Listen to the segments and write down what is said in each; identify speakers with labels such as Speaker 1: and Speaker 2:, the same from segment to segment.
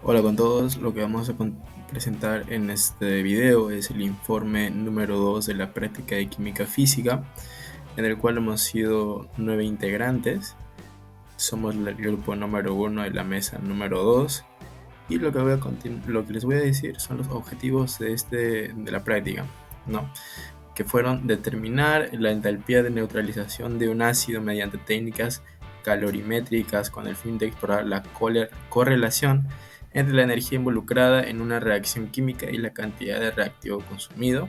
Speaker 1: Hola con todos, lo que vamos a presentar en este video es el informe número 2 de la práctica de química física, en el cual hemos sido 9 integrantes. Somos el grupo número 1 de la mesa número 2 y lo que les voy a decir son los objetivos de la práctica, ¿no? Que fueron determinar la entalpía de neutralización de un ácido mediante técnicas calorimétricas con el fin de explorar la correlación entre la energía involucrada en una reacción química y la cantidad de reactivo consumido.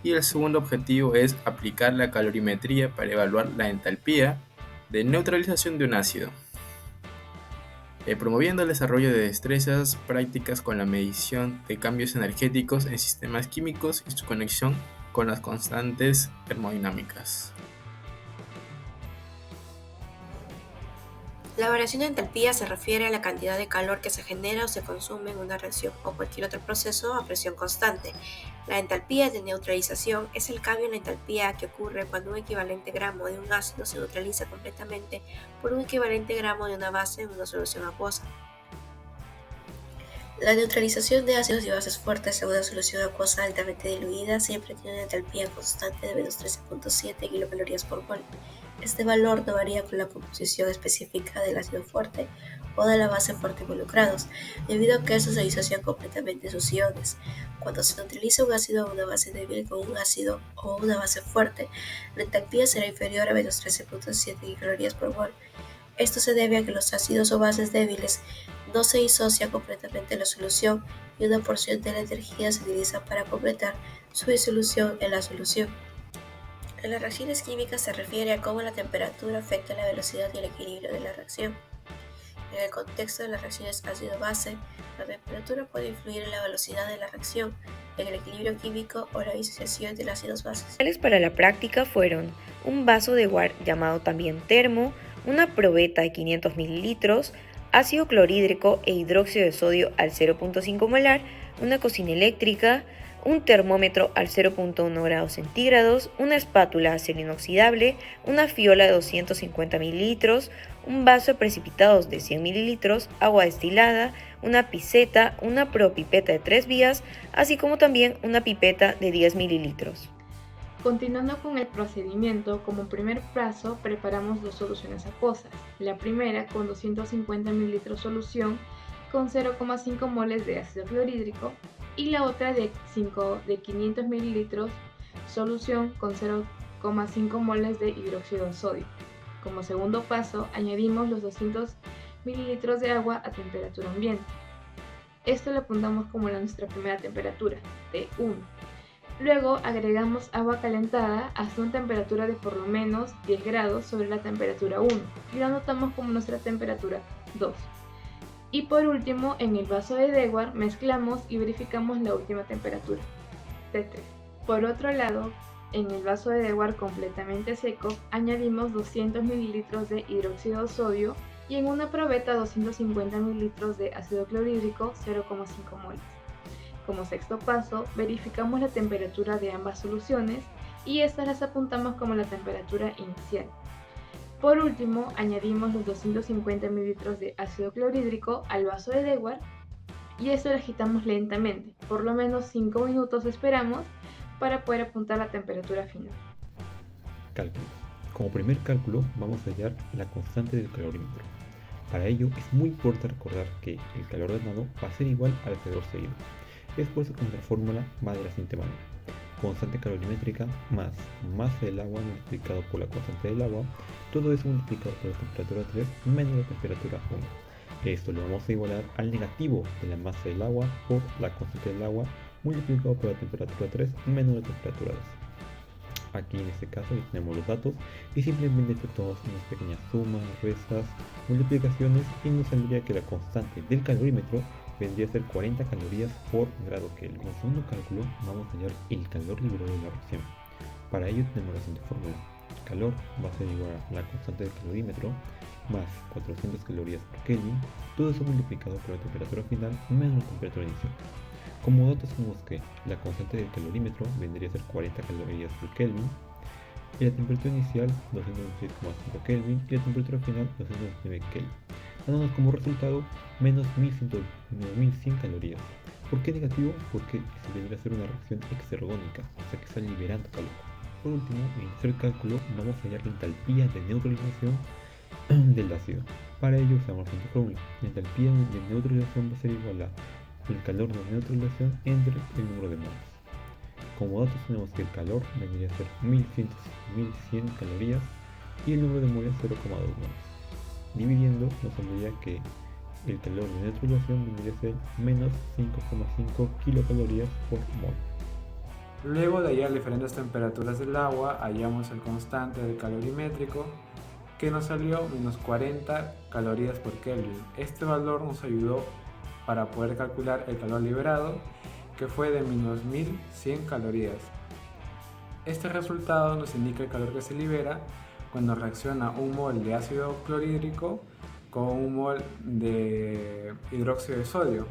Speaker 1: Y el segundo objetivo es aplicar la calorimetría para evaluar la entalpía de neutralización de un ácido, promoviendo el desarrollo de destrezas prácticas con la medición de cambios energéticos en sistemas químicos y su conexión con las constantes termodinámicas.
Speaker 2: La variación de entalpía se refiere a la cantidad de calor que se genera o se consume en una reacción o cualquier otro proceso a presión constante. La entalpía de neutralización es el cambio en la entalpía que ocurre cuando un equivalente gramo de un ácido se neutraliza completamente por un equivalente gramo de una base en una solución acuosa. La neutralización de ácidos y bases fuertes en una solución acuosa altamente diluida siempre tiene una entalpía constante de -13.7 kcal por mol. Este valor no varía con la composición específica del ácido fuerte o de la base fuerte involucrados, debido a que estos se disocian completamente sus iones. Cuando se neutraliza un ácido o una base débil con un ácido o una base fuerte, la entalpía será inferior a -13.7 kcal por mol. Esto se debe a que los ácidos o bases débiles no se disocian completamente en la solución y una porción de la energía se utiliza para completar su disolución en la solución. En las reacciones químicas se refiere a cómo la temperatura afecta la velocidad y el equilibrio de la reacción. En el contexto de las reacciones ácido-base, la temperatura puede influir en la velocidad de la reacción, en el equilibrio químico o la disociación de las ácidos-bases.
Speaker 3: Para la práctica fueron un vaso de guar llamado también termo, una probeta de 500 mililitros, ácido clorhídrico e hidróxido de sodio al 0.5 molar, una cocina eléctrica, un termómetro al 0.1 grados centígrados, una espátula de acero inoxidable, una fiola de 250 mililitros, un vaso de precipitados de 100 mililitros, agua destilada, una piseta, una propipeta de 3 vías, así como también una pipeta de 10 mililitros.
Speaker 4: Continuando con el procedimiento, como primer paso preparamos dos soluciones acuosas. La primera con 250 ml solución con 0,5 moles de ácido clorhídrico y la otra de 500 ml solución con 0,5 moles de hidróxido de sodio. Como segundo paso, añadimos los 200 ml de agua a temperatura ambiente. Esto lo apuntamos como nuestra primera temperatura, T1. Luego agregamos agua calentada hasta una temperatura de por lo menos 10 grados sobre la temperatura 1 y lo anotamos como nuestra temperatura 2. Y por último, en el vaso de Dewar mezclamos y verificamos la última temperatura, T3. Por otro lado, en el vaso de Dewar completamente seco, añadimos 200 ml de hidróxido de sodio y en una probeta 250 ml de ácido clorhídrico 0,5 moles. Como sexto paso, verificamos la temperatura de ambas soluciones y estas las apuntamos como la temperatura inicial. Por último, añadimos los 250 ml de ácido clorhídrico al vaso de Dewar y esto lo agitamos lentamente, por lo menos 5 minutos esperamos para poder apuntar la temperatura final.
Speaker 5: Cálculos. Como primer cálculo vamos a hallar la constante del calorímetro. Para ello es muy importante recordar que el calor ganado va a ser igual al calor cedido. Es por eso que nuestra fórmula va de la siguiente manera: constante calorimétrica más masa del agua multiplicado por la constante del agua, todo eso multiplicado por la temperatura 3 menos la temperatura 1. Esto lo vamos a igualar al negativo de la masa del agua por la constante del agua multiplicado por la temperatura 3 menos la temperatura 2. Aquí en este caso ya tenemos los datos y simplemente efectuamos unas pequeñas sumas, restas, multiplicaciones y nos saldría que la constante del calorímetro vendría a ser 40 calorías por grado Kelvin. Como segundo cálculo vamos a hallar el calor liberado de la reacción. Para ello tenemos la siguiente fórmula: calor va a ser igual a la constante del calorímetro más 400 calorías por Kelvin, todo eso multiplicado por la temperatura final menos la temperatura inicial. Como datos tenemos que la constante del calorímetro vendría a ser 40 calorías por Kelvin y la temperatura inicial 226,5 Kelvin y la temperatura final 229 Kelvin. dándonos como resultado menos 1100 calorías. ¿Por qué negativo? Porque se debería hacer una reacción exergónica, o sea que está liberando calor. Por último, en el tercer cálculo vamos a hallar la entalpía de neutralización del ácido. Para ello usamos la siguiente fórmula. La entalpía de neutralización va a ser igual a el calor de neutralización entre el número de moles. Como datos tenemos que el calor vendría a ser 1100 calorías y el número de moles 0,2 moles. Dividiendo nos saldría que el calor de neutralización vendría a ser menos 5,5 kilocalorías por mol.
Speaker 6: Luego de hallar diferentes temperaturas del agua, hallamos el constante del calorimétrico, que nos salió menos 40 calorías por Kelvin. Este valor nos ayudó para poder calcular el calor liberado, que fue de menos 1100 calorías. Este resultado nos indica el calor que se libera cuando reacciona un mol de ácido clorhídrico con un mol de hidróxido de sodio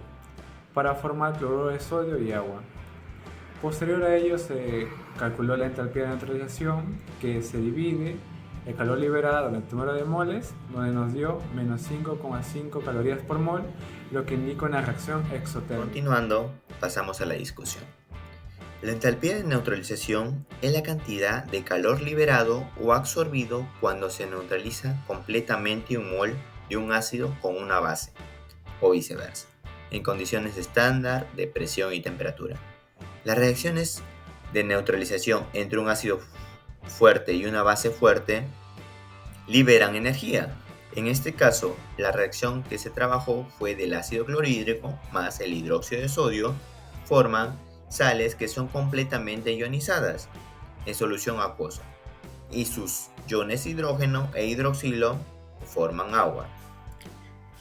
Speaker 6: para formar cloruro de sodio y agua. Posterior a ello se calculó la entalpía de neutralización, que se divide el calor liberado en el número de moles, donde nos dio menos 5,5 calorías por mol, lo que indica una reacción exotérmica.
Speaker 7: Continuando, pasamos a la discusión. La entalpía de neutralización es la cantidad de calor liberado o absorbido cuando se neutraliza completamente un mol de un ácido con una base, o viceversa, en condiciones estándar de presión y temperatura. Las reacciones de neutralización entre un ácido fuerte y una base fuerte liberan energía. En este caso, la reacción que se trabajó fue del ácido clorhídrico más el hidróxido de sodio, forman sales que son completamente ionizadas en solución acuosa y sus iones hidrógeno e hidroxilo forman agua.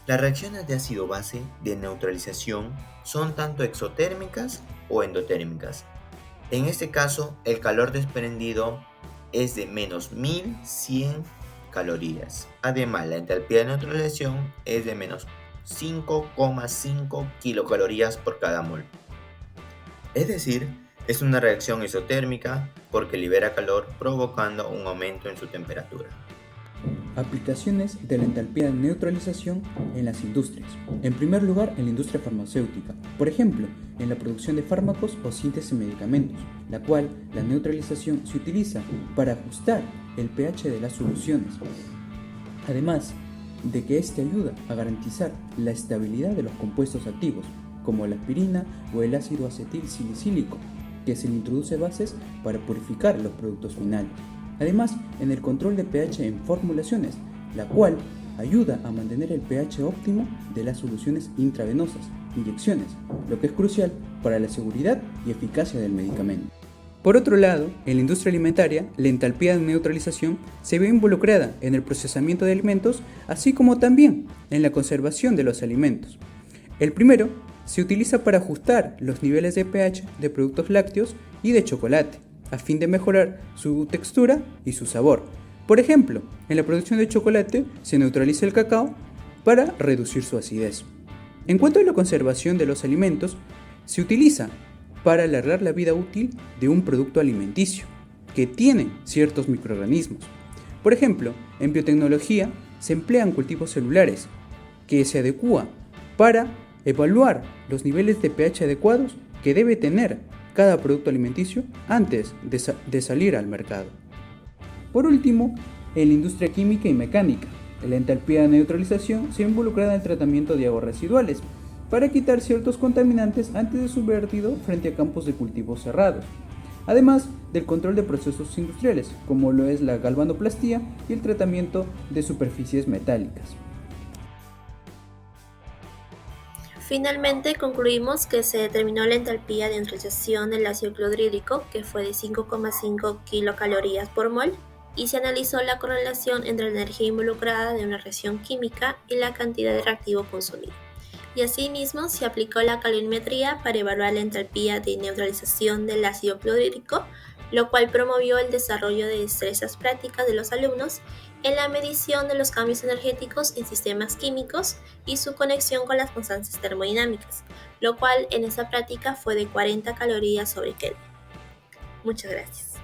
Speaker 7: Las reacciones de ácido-base de neutralización son tanto exotérmicas o endotérmicas. En este caso, el calor desprendido es de menos 1100 calorías. Además, la entalpía de neutralización es de menos 5,5 kilocalorías por cada mol. Es decir, es una reacción isotérmica porque libera calor provocando un aumento en su temperatura.
Speaker 8: Aplicaciones de la entalpía de neutralización en las industrias. En primer lugar, en la industria farmacéutica. Por ejemplo, en la producción de fármacos o síntesis de medicamentos, la cual la neutralización se utiliza para ajustar el pH de las soluciones. Además de que este ayuda a garantizar la estabilidad de los compuestos activos, como la aspirina o el ácido acetil salicílico, que se le introduce bases para purificar los productos finales. Además, en el control de pH en formulaciones, la cual ayuda a mantener el pH óptimo de las soluciones intravenosas, inyecciones, lo que es crucial para la seguridad y eficacia del medicamento. Por otro lado, en la industria alimentaria, la entalpía de neutralización se ve involucrada en el procesamiento de alimentos, así como también en la conservación de los alimentos. El primero se utiliza para ajustar los niveles de pH de productos lácteos y de chocolate, a fin de mejorar su textura y su sabor. Por ejemplo, en la producción de chocolate se neutraliza el cacao para reducir su acidez. En cuanto a la conservación de los alimentos, se utiliza para alargar la vida útil de un producto alimenticio que tiene ciertos microorganismos. Por ejemplo, en biotecnología se emplean cultivos celulares que se adecúan para evaluar los niveles de pH adecuados que debe tener cada producto alimenticio antes de salir al mercado. Por último, en la industria química y mecánica, la entalpía de neutralización se involucra en el tratamiento de aguas residuales para quitar ciertos contaminantes antes de su vertido frente a campos de cultivos cerrados, además del control de procesos industriales, como lo es la galvanoplastía y el tratamiento de superficies metálicas.
Speaker 2: Finalmente concluimos que se determinó la entalpía de neutralización del ácido clorhídrico, que fue de 5,5 kilocalorías por mol, y se analizó la correlación entre la energía involucrada de una reacción química y la cantidad de reactivo consumido. Y asimismo se aplicó la calorimetría para evaluar la entalpía de neutralización del ácido clorhídrico, lo cual promovió el desarrollo de destrezas prácticas de los alumnos en la medición de los cambios energéticos en sistemas químicos y su conexión con las constantes termodinámicas, lo cual en esa práctica fue de 40 calorías sobre Kelvin. Muchas gracias.